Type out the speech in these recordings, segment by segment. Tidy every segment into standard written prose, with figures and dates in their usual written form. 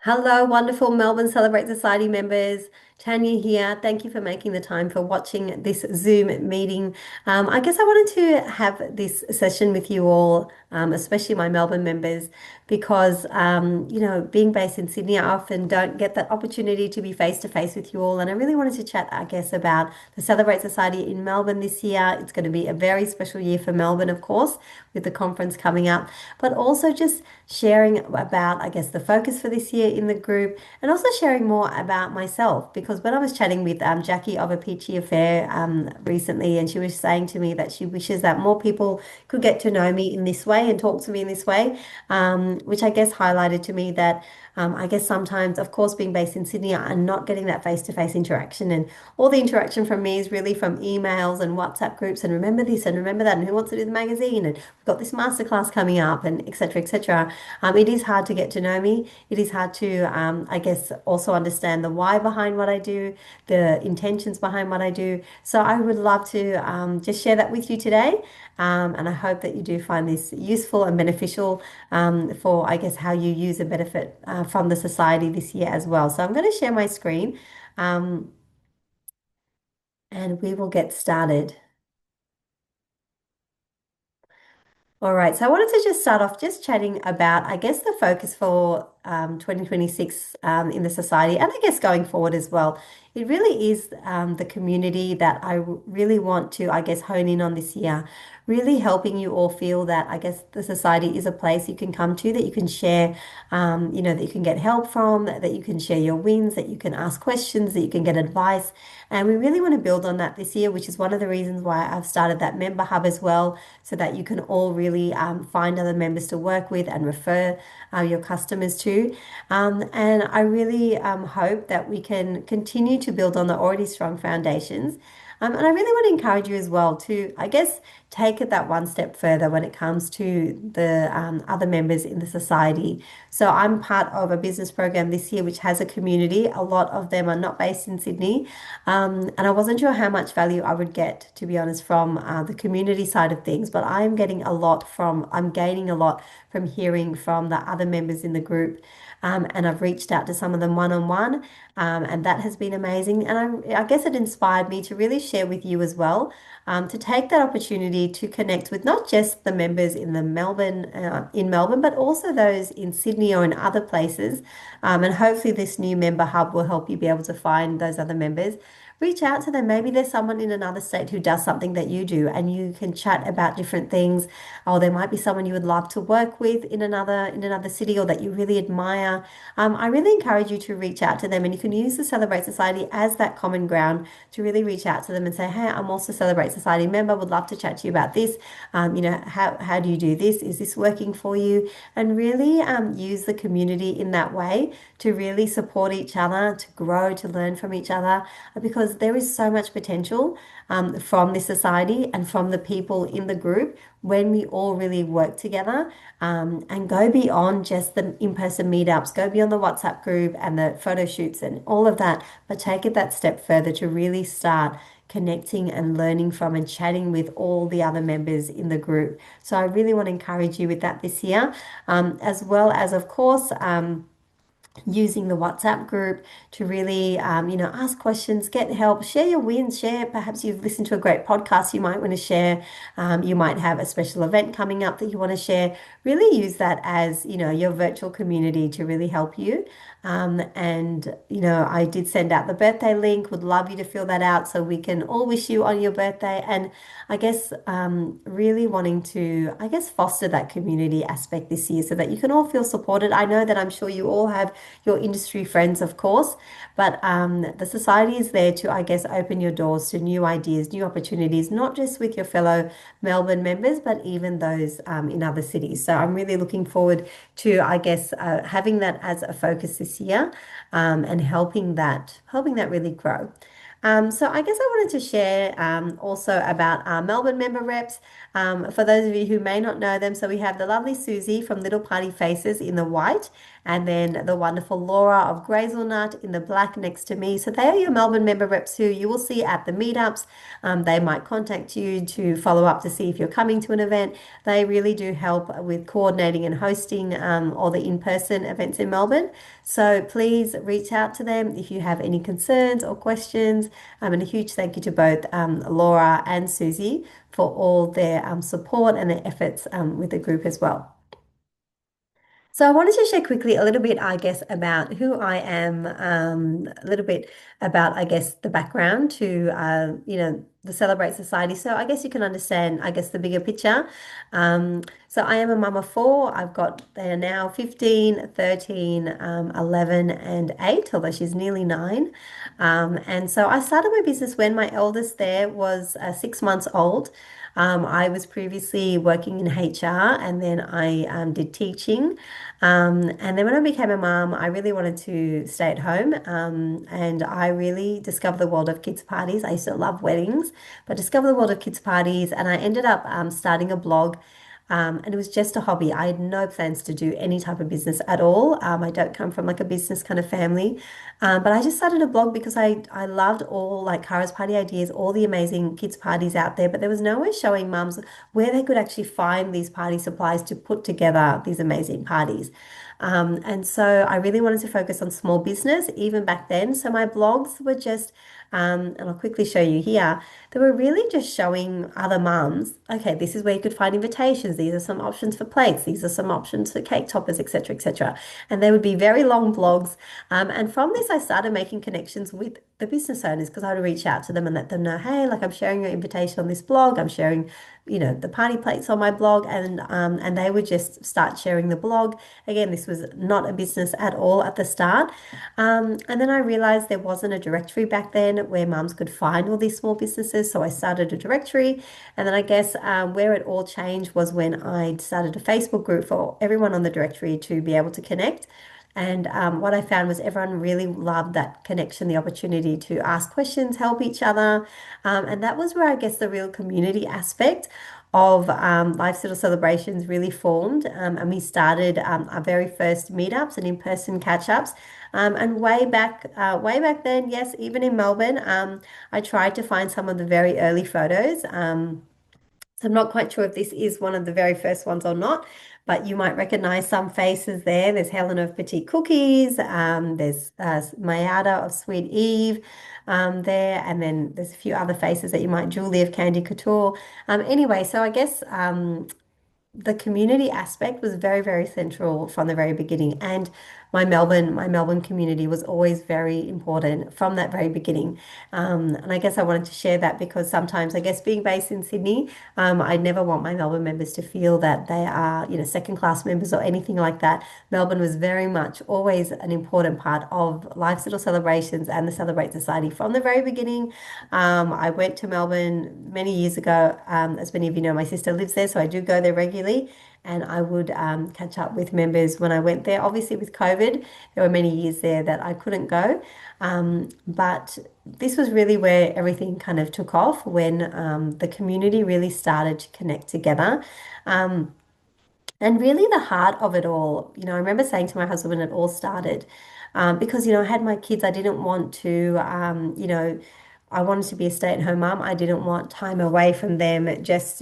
Hello, wonderful Melbourne Celebrate Society members. Tanya here. Thank you for making the time for watching this Zoom meeting. I guess I wanted to have this session with you all, especially my Melbourne members, because being based in Sydney, I often don't get that opportunity to be face to face with you all. And I really wanted to chat, I guess, about the Celebrate Society in Melbourne this year. It's going to be a very special year for Melbourne, of course, with the conference coming up, but also just sharing about, I guess, the focus for this year in the group, and also sharing more about myself. Because when I was chatting with Jackie of a Peachy Affair recently, and she was saying to me that she wishes that more people could get to know me in this way and talk to me in this way, which I guess highlighted to me that I guess sometimes, of course, being based in Sydney, I'm not getting that face-to-face interaction, and all the interaction from me is really from emails and WhatsApp groups, and remember this and remember that, and who wants to do the magazine, and we've got this masterclass coming up, and etc. etc. It is hard to get to know me. It is hard to, I guess, also understand the why behind what I do, the intentions behind what I do. So I would love to just share that with you today. And I hope that you do find this useful and beneficial for, I guess, how you use and benefit from the society this year as well. So I'm going to share my screen um, and we will get started. All right, so I wanted to just start off just chatting about, I guess, the focus for 2026 in the society, and I guess going forward as well. It really is the community that really want to, I guess, hone in on this year, really helping you all feel that, I guess, the society is a place you can come to, that you can share, that you can get help from, that you can share your wins, that you can ask questions, that you can get advice. And we really want to build on that this year, which is one of the reasons why I've started that member hub as well, so that you can all really find other members to work with and refer your customers to. And I really hope that we can continue to build on the already strong foundations. And I really want to encourage you as well to, I guess, take it that one step further when it comes to the other members in the society. So I'm part of a business program this year which has a community. A lot of them are not based in Sydney. And I wasn't sure how much value I would get, to be honest, from the community side of things, but I'm gaining a lot from hearing from the other members in the group. And I've reached out to some of them one-on-one, and that has been amazing. And I guess it inspired me to really share with you as well, to take that opportunity to connect with not just the members in Melbourne, but also those in Sydney or in other places. And hopefully this new member hub will help you be able to find those other members. Reach out to them. Maybe there's someone in another state who does something that you do, and you can chat about different things. Or there might be someone you would love to work with in another city, or that you really admire. I really encourage you to reach out to them, and you can use the Celebrate Society as that common ground to really reach out to them and say, "Hey, I'm also a Celebrate Society member. Would love to chat to you about this. How do you do this? Is this working for you?" And really use the community in that way to really support each other, to grow, to learn from each other, because there is so much potential from this society and from the people in the group when we all really work together, and go beyond just the in-person meetups, go beyond the WhatsApp group and the photo shoots and all of that, but take it that step further to really start connecting and learning from and chatting with all the other members in the group. So I really want to encourage you with that this year, as well as, of course, using the WhatsApp group to really, ask questions, get help, share your wins, share. Perhaps you've listened to a great podcast you might want to share. You might have a special event coming up that you want to share. Really use that as, your virtual community to really help you. I did send out the birthday link. Would love you to fill that out so we can all wish you on your birthday. And I guess really wanting to, I guess, foster that community aspect this year so that you can all feel supported. I know that I'm sure you all have your industry friends, of course, but the society is there to, I guess, open your doors to new ideas, new opportunities, not just with your fellow Melbourne members, but even those in other cities. So I'm really looking forward to, I guess, having that as a focus this year, and helping that really grow. So I guess I wanted to share also about our Melbourne member reps. For those of you who may not know them, so we have the lovely Susie from Little Party Faces in the white, and then the wonderful Laura of Grazelnut in the black next to me. So they are your Melbourne member reps who you will see at the meetups. They might contact you to follow up to see if you're coming to an event. They really do help with coordinating and hosting all the in-person events in Melbourne. So please reach out to them if you have any concerns or questions. And a huge thank you to both Laura and Susie for all their support and their efforts with the group as well. So I wanted to share quickly a little bit, I guess, about who I am, a little bit about, I guess, the background to, the Celebrate Society. So I guess you can understand, I guess, the bigger picture. So I am a mum of four. They are now 15, 13, 11, and 8, although she's nearly 9. And so I started my business when my eldest there was 6 months old. I was previously working in HR and then I did teaching. And then when I became a mum, I really wanted to stay at home. And I really discovered the world of kids' parties. I used to love weddings, but discovered the world of kids' parties. And I ended up starting a blog. And it was just a hobby. I had no plans to do any type of business at all. I don't come from like a business kind of family. But I just started a blog because I loved all like Cara's party ideas, all the amazing kids' parties out there. But there was nowhere showing mums where they could actually find these party supplies to put together these amazing parties. And so I really wanted to focus on small business even back then. So my blogs were just, and I'll quickly show you here, they were really just showing other mums, okay, this is where you could find invitations. These are some options for plates. These are some options for cake toppers, etc., etc. And they would be very long blogs. And from this, I started making connections with the business owners because I would reach out to them and let them know, hey, like I'm sharing your invitation on this blog. I'm sharing, the party plates on my blog, and they would just start sharing the blog. Again, this was not a business at all at the start. And then I realized there wasn't a directory back then where mums could find all these small businesses. So I started a directory. And then I guess where it all changed was when I started a Facebook group for everyone on the directory to be able to connect. And what I found was everyone really loved that connection, the opportunity to ask questions, help each other. And that was where I guess the real community aspect of Life's Little Celebrations really formed. And we started our very first meetups and in-person catch-ups. And way back then, yes, even in Melbourne, I tried to find some of the very early photos. So I'm not quite sure if this is one of the very first ones or not, but you might recognize some faces there. There's Helen of Petite Cookies, there's Mayada of Sweet Eve there, and then there's a few other faces that you might, Julie of Candy Couture. Anyway, so I guess the community aspect was very, very central from the very beginning. And my Melbourne community was always very important from that very beginning. And I guess I wanted to share that because sometimes, I guess, being based in Sydney, I never want my Melbourne members to feel that they are, second class members or anything like that. Melbourne was very much always an important part of Life's Little Celebrations and the Celebrate Society from the very beginning. I went to Melbourne many years ago. As many of you know, my sister lives there, so I do go there regularly. And I would catch up with members when I went there. Obviously, with COVID, there were many years there that I couldn't go. But this was really where everything kind of took off when the community really started to connect together. Um, and really, the heart of it all, I remember saying to my husband when it all started, because, I had my kids, I didn't want to, I wanted to be a stay-at-home mum. I didn't want time away from them just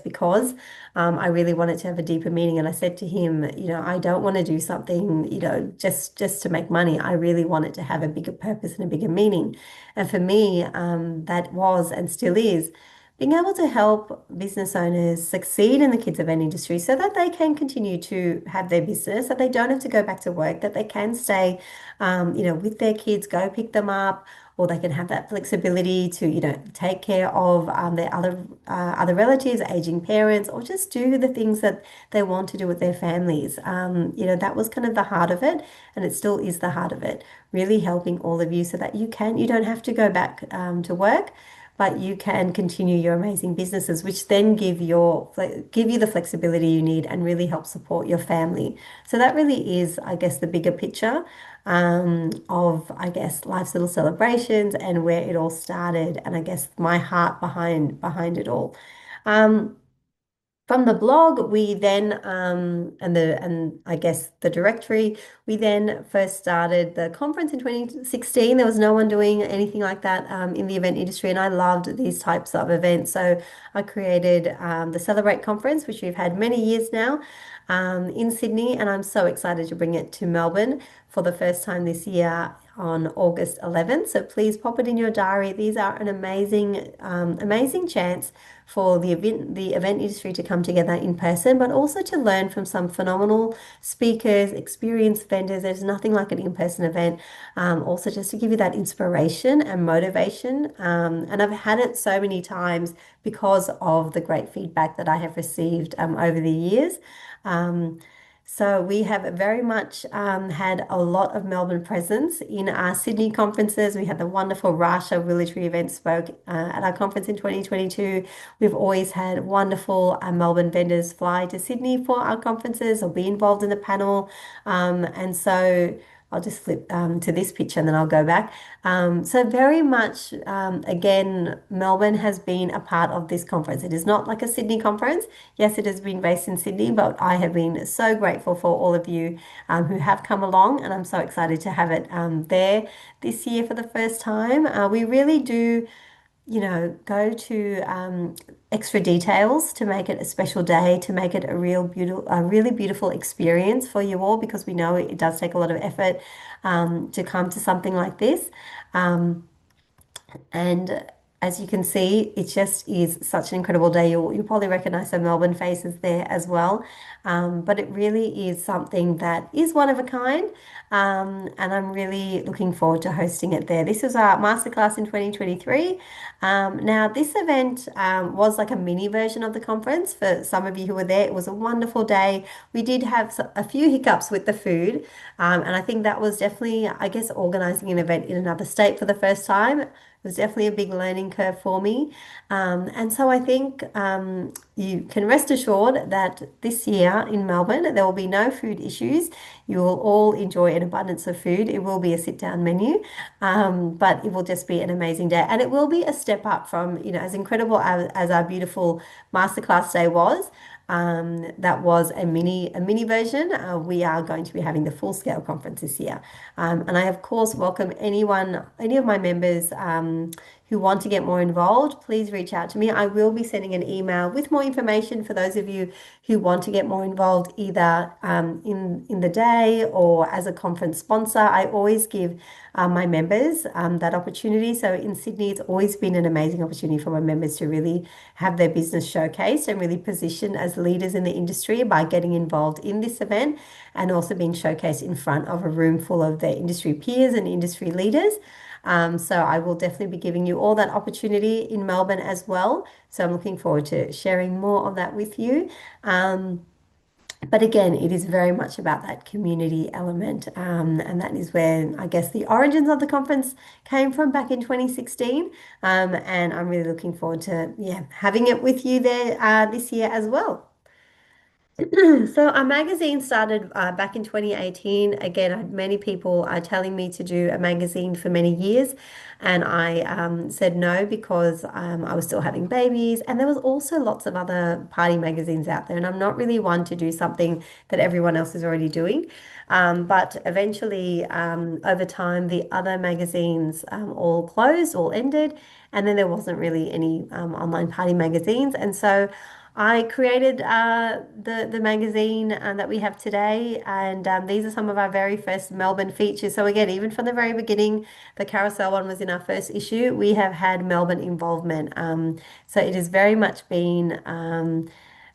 because. I really wanted to have a deeper meaning. And I said to him, I don't want to do something, just to make money. I really want it to have a bigger purpose and a bigger meaning. And for me, that was and still is being able to help business owners succeed in the kids event industry so that they can continue to have their business, that they don't have to go back to work, that they can stay, with their kids, go pick them up, or they can have that flexibility to, take care of their other relatives, aging parents, or just do the things that they want to do with their families. That was kind of the heart of it, and it still is the heart of it. Really helping all of you so that you don't have to go back to work, but you can continue your amazing businesses, which then give you the flexibility you need and really help support your family. So that really is, I guess, the bigger picture of, I guess, Life's Little Celebrations and where it all started, and I guess my heart behind it all. Um, From the blog, we then and I guess the directory, we then first started the conference in 2016. There was no one doing anything like that in the event industry, and I loved these types of events. So I created the Celebrate conference, which we've had many years now in Sydney, and I'm so excited to bring it to Melbourne for the first time this year on August 11th. So please pop it in your diary. These are an amazing chance for the event industry to come together in person, but also to learn from some phenomenal speakers, experienced vendors. There's nothing like an in-person event. Also, just to give you that inspiration and motivation. And I've had it so many times because of the great feedback that I have received over the years. Um, so we have very much had a lot of Melbourne presence in our Sydney conferences. We had the wonderful Rasha Willetry event spoke at our conference in 2022. We've always had wonderful Melbourne vendors fly to Sydney for our conferences or be involved in the panel. And so I'll just flip to this picture and then I'll go back. So very much, again, Melbourne has been a part of this conference. It is not like a Sydney conference. Yes, it has been based in Sydney, but I have been so grateful for all of you who have come along, and I'm so excited to have it there this year for the first time. We really do go to extra details to make it a special day, to make it a really beautiful experience for you all, because we know it does take a lot of effort to come to something like this. Um, and as you can see, it just is such an incredible day. You'll probably recognize some Melbourne faces there as well. But it really is something that is one of a kind. And I'm really looking forward to hosting it there. This was our masterclass in 2023. Now, this event was like a mini version of the conference. For some of you who were there, it was a wonderful day. We did have a few hiccups with the food. And I think that was definitely, I guess, organizing an event in another state for the first time. It was definitely a big learning curve for me. And so I think you can rest assured that this year in Melbourne, there will be no food issues. You will all enjoy an abundance of food. It will be a sit-down menu, but it will just be an amazing day. And it will be a step up from, as incredible as our beautiful masterclass day was. That was a mini version. We are going to be having the full scale conference this year. And I, of course, welcome any of my members who want to get more involved. Please reach out to me. I will be sending an email with more information for those of you who want to get more involved, either in the day or as a conference sponsor. I always give my members that opportunity. So in Sydney, it's always been an amazing opportunity for my members to really have their business showcased and really positioned as leaders in the industry by getting involved in this event and also being showcased in front of a room full of their industry peers and industry leaders. So I will definitely be giving you all that opportunity in Melbourne as well. So I'm looking forward to sharing more of that with you. But again, it is very much about that community element. And that is where I guess the origins of the conference came from back in 2016. And I'm really looking forward to, having it with you there this year as well. So our magazine started back in 2018. Again, I had many people telling me to do a magazine for many years, and I said no because I was still having babies, and there was also lots of other party magazines out there, and I'm not really one to do something that everyone else is already doing. But eventually, over time, the other magazines all closed, all ended, and then there wasn't really any online party magazines, and so I created the magazine that we have today, and these are some of our very first Melbourne features. So again, even from the very beginning, the carousel one was in our first issue. We have had Melbourne involvement, so it has very much been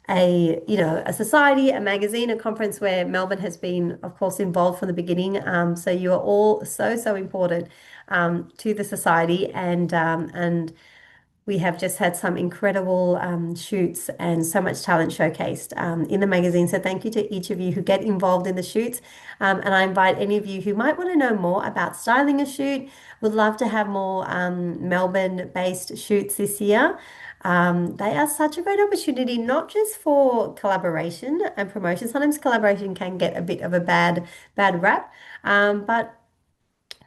a society, a magazine, a conference where Melbourne has been, of course, involved from the beginning. So you are all so important to the society, and we have just had some incredible shoots and so much talent showcased in the magazine. So thank you to each of you who get involved in the shoots. And I invite any of you who might want to know more about styling a shoot, would love to have more Melbourne-based shoots this year. They are such a great opportunity, not just for collaboration and promotion. Sometimes collaboration can get a bit of a bad rap, but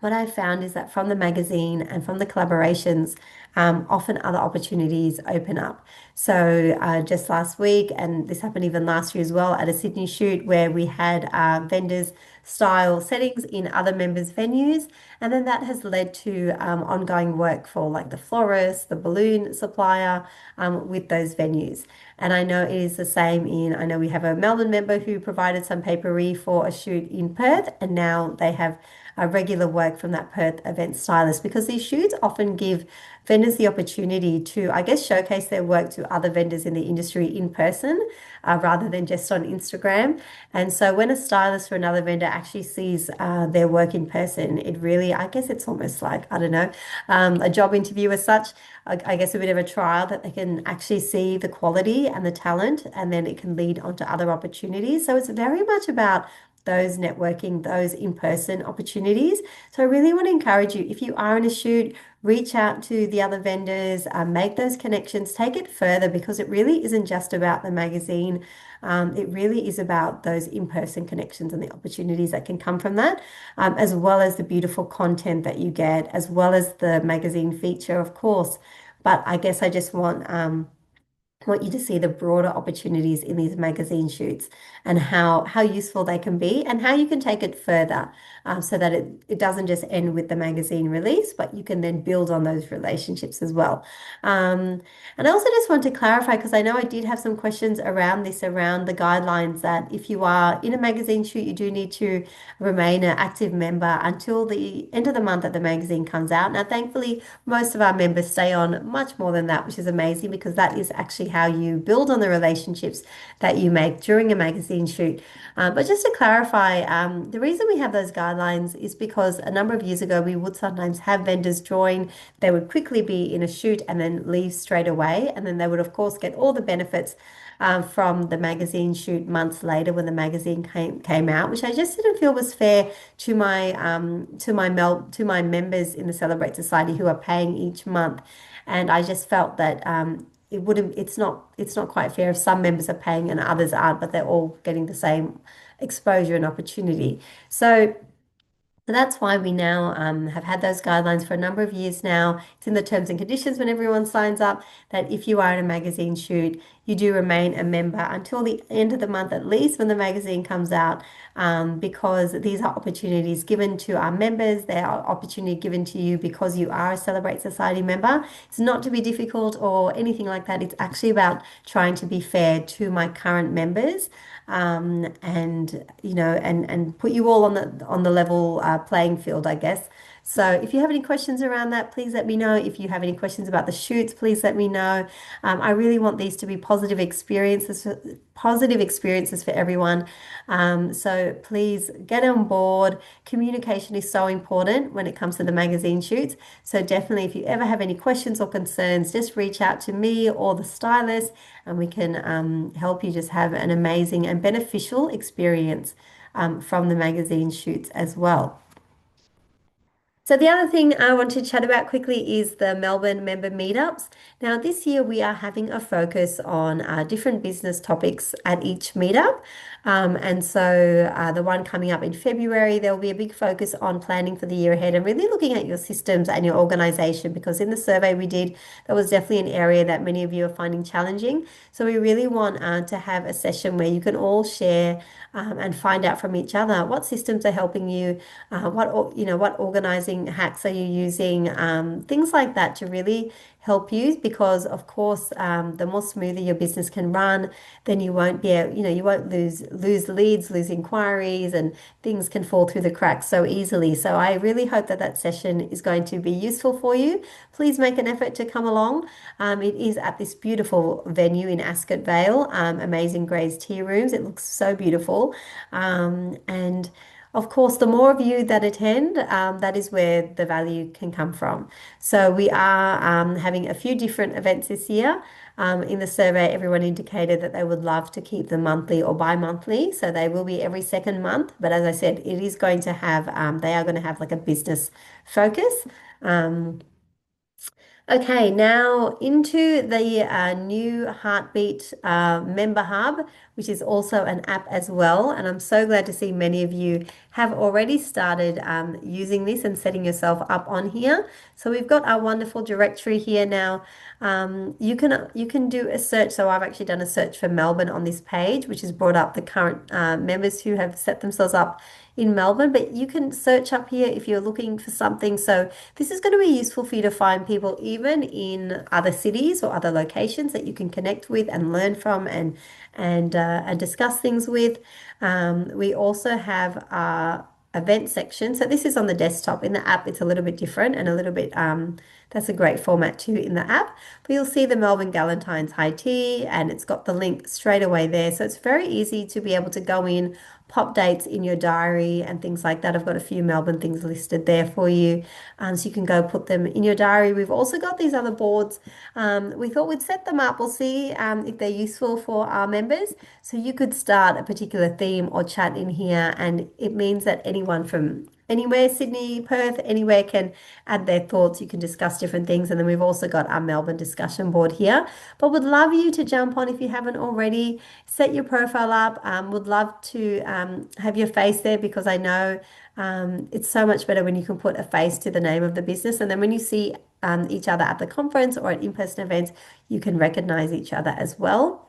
what I found is that from the magazine and from the collaborations, often other opportunities open up. So just last week, and this happened even last year as well, at a Sydney shoot where we had vendors style settings in other members' venues, and then that has led to ongoing work for like the florist, the balloon supplier with those venues. And I know it is the same I know we have a Melbourne member who provided some papery for a shoot in Perth, and now they have regular work from that Perth event stylist because these shoots often give vendors the opportunity to, I guess, showcase their work to other vendors in the industry in person rather than just on Instagram. And so when a stylist for another vendor actually sees their work in person, it really, I guess it's almost like, I don't know, a job interview as such. I guess a bit of a trial that they can actually see the quality and the talent, and then it can lead onto other opportunities. So it's very much about those networking, those in-person opportunities. So I really want to encourage you, if you are in a shoot, reach out to the other vendors, make those connections, take it further because it really isn't just about the magazine. It really is about those in-person connections and the opportunities that can come from that, as well as the beautiful content that you get, as well as the magazine feature, of course. But I guess I just want you to see the broader opportunities in these magazine shoots and how useful they can be and how you can take it further so that it doesn't just end with the magazine release, but you can then build on those relationships as well. And I also just want to clarify because I know I did have some questions around this, around the guidelines that if you are in a magazine shoot, you do need to remain an active member until the end of the month that the magazine comes out. Now, thankfully, most of our members stay on much more than that, which is amazing because that is actually how you build on the relationships that you make during a magazine shoot. But just to clarify, the reason we have those guidelines is because a number of years ago, we would sometimes have vendors join. They would quickly be in a shoot and then leave straight away. And then they would, of course, get all the benefits from the magazine shoot months later when the magazine came out, which I just didn't feel was fair to my members in the Celebrate Society who are paying each month. And I just felt that it's not quite fair if some members are paying and others aren't, but they're all getting the same exposure and opportunity. So that's why we now have had those guidelines for a number of years now. It's in the terms and conditions when everyone signs up that if you are in a magazine shoot, you do remain a member until the end of the month, at least when the magazine comes out, because these are opportunities given to our members. They are opportunity given to you because you are a Celebrate Society member. It's not to be difficult or anything like that. It's actually about trying to be fair to my current members and and put you all on the level playing field, I guess. So if you have any questions around that, please let me know. If you have any questions about the shoots, please let me know. I really want these to be positive experiences for everyone. So please get on board. Communication is so important when it comes to the magazine shoots. So definitely, if you ever have any questions or concerns, just reach out to me or the stylist, and we can help you just have an amazing and beneficial experience from the magazine shoots as well. So the other thing I want to chat about quickly is the Melbourne member meetups. Now, this year we are having a focus on different business topics at each meetup. And so the one coming up in February, there will be a big focus on planning for the year ahead and really looking at your systems and your organization because in the survey we did, that was definitely an area that many of you are finding challenging. So we really want to have a session where you can all share and find out from each other what systems are helping you, what organizing hacks are you using, things like that to really help you because of course the more smoother your business can run, then you won't be able, you won't lose leads, lose inquiries, and things can fall through the cracks so easily. So I really hope that that session is going to be useful for you. Please make an effort to come along. It is at this beautiful venue in Ascot Vale, Amazing Grace Tea Rooms. It looks so beautiful. And of course, the more of you that attend, that is where the value can come from. So we are having a few different events this year. In the survey, everyone indicated that they would love to keep them monthly or bi-monthly. So they will be every second month. But as I said, it is going to have, they are going to have like a business focus. Um, Okay, now into the new Heartbeat member hub, which is also an app as well. And I'm so glad to see many of you have already started using this and setting yourself up on here. So we've got our wonderful directory here now. You can do a search. So I've actually done a search for Melbourne on this page, which has brought up the current members who have set themselves up in Melbourne. But you can search up here if you're looking for something. So this is going to be useful for you to find people even in other cities or other locations that you can connect with and learn from and discuss things with. We also have our event section. So this is on the desktop. In the app, it's a little bit different and a little bit that's a great format too in the app. But you'll see the Melbourne Galentine's High Tea and it's got the link straight away there. So it's very easy to be able to go in, pop dates in your diary and things like that. I've got a few Melbourne things listed there for you. So you can go put them in your diary. We've also got these other boards. We thought we'd set them up. We'll see if they're useful for our members. So you could start a particular theme or chat in here, and it means that anyone from anywhere, Sydney, Perth, anywhere can add their thoughts. You can discuss different things. And then we've also got our Melbourne discussion board here. But would love you to jump on if you haven't already. Set your profile up. Would love to have your face there because I know it's so much better when you can put a face to the name of the business. And then when you see each other at the conference or at in-person events, you can recognize each other as well.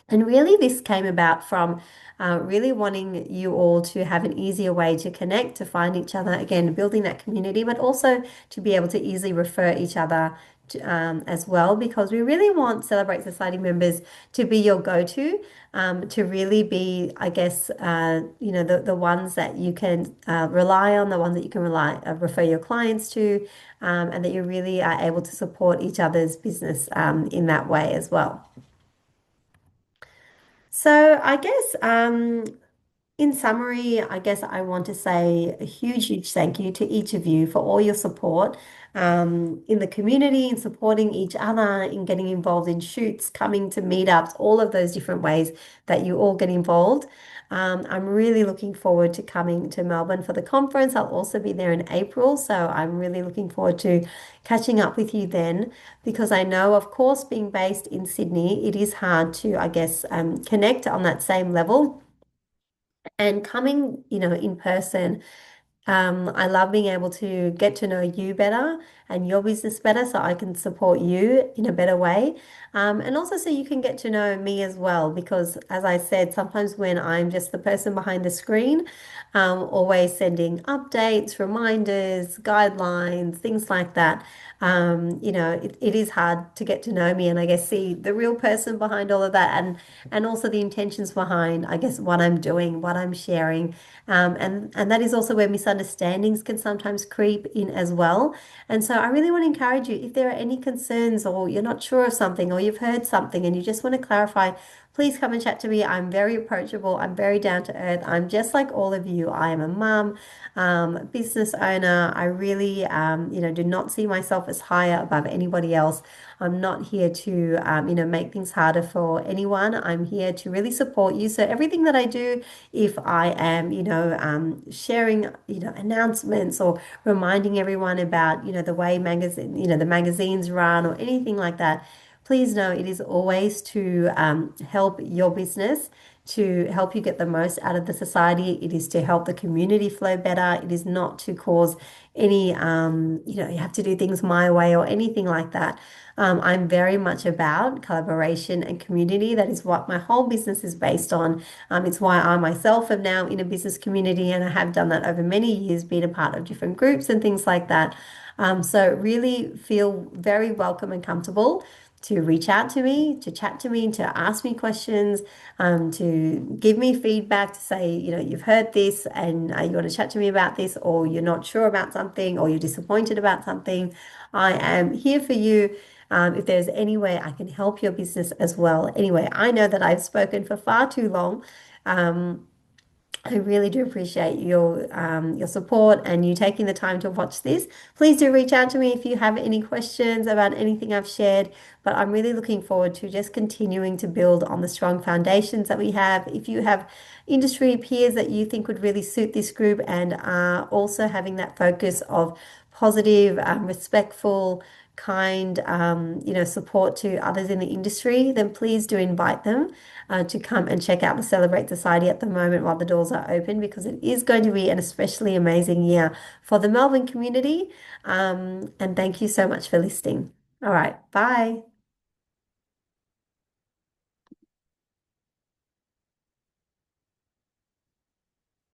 And really, this came about from really wanting you all to have an easier way to connect, to find each other, again, building that community, but also to be able to easily refer each other as well, because we really want Celebrate Society members to be your go-to, to really be, I guess, the ones that you can rely on, the ones that you can refer your clients to, and that you really are able to support each other's business in that way as well. So I guess in summary, I guess I want to say a huge, huge thank you to each of you for all your support in the community, in supporting each other, in getting involved in shoots, coming to meetups, all of those different ways that you all get involved. I'm really looking forward to coming to Melbourne for the conference. I'll also be there in April, so I'm really looking forward to catching up with you then, because I know, of course, being based in Sydney, it is hard to, I guess, connect on that same level. And coming, in person, I love being able to get to know you better and your business better so I can support you in a better way. And also so you can get to know me as well, because as I said, sometimes when I'm just the person behind the screen, always sending updates, reminders, guidelines, things like that. It is hard to get to know me and I guess see the real person behind all of that and also the intentions behind, I guess, what I'm doing, what I'm sharing. And that is also where misunderstandings can sometimes creep in as well. And so I really want to encourage you, if there are any concerns or you're not sure of something or you've heard something and you just want to clarify, please come and chat to me. I'm very approachable. I'm very down to earth. I'm just like all of you. I am a mum, business owner. I really, do not see myself as higher above anybody else. I'm not here to, make things harder for anyone. I'm here to really support you. So everything that I do, if I am, sharing, announcements or reminding everyone about, the way the magazines run or anything like that, please know it is always to help your business, to help you get the most out of the society. It is to help the community flow better. It is not to cause any, you have to do things my way or anything like that. I'm very much about collaboration and community. That is what my whole business is based on. It's why I myself am now in a business community and I have done that over many years, being a part of different groups and things like that. So really feel very welcome and comfortable to reach out to me, to chat to me, to ask me questions, to give me feedback, to say, you've heard this and you want to chat to me about this, or you're not sure about something, or you're disappointed about something. I am here for you. If there's any way I can help your business as well. Anyway, I know that I've spoken for far too long. I really do appreciate your support and you taking the time to watch this. Please do reach out to me if you have any questions about anything I've shared. But I'm really looking forward to just continuing to build on the strong foundations that we have. If you have industry peers that you think would really suit this group and are also having that focus of positive, respectful kind, support to others in the industry, then please do invite them to come and check out the Celebrate Society at the moment while the doors are open, because it is going to be an especially amazing year for the Melbourne community. And thank you so much for listening. All right, bye.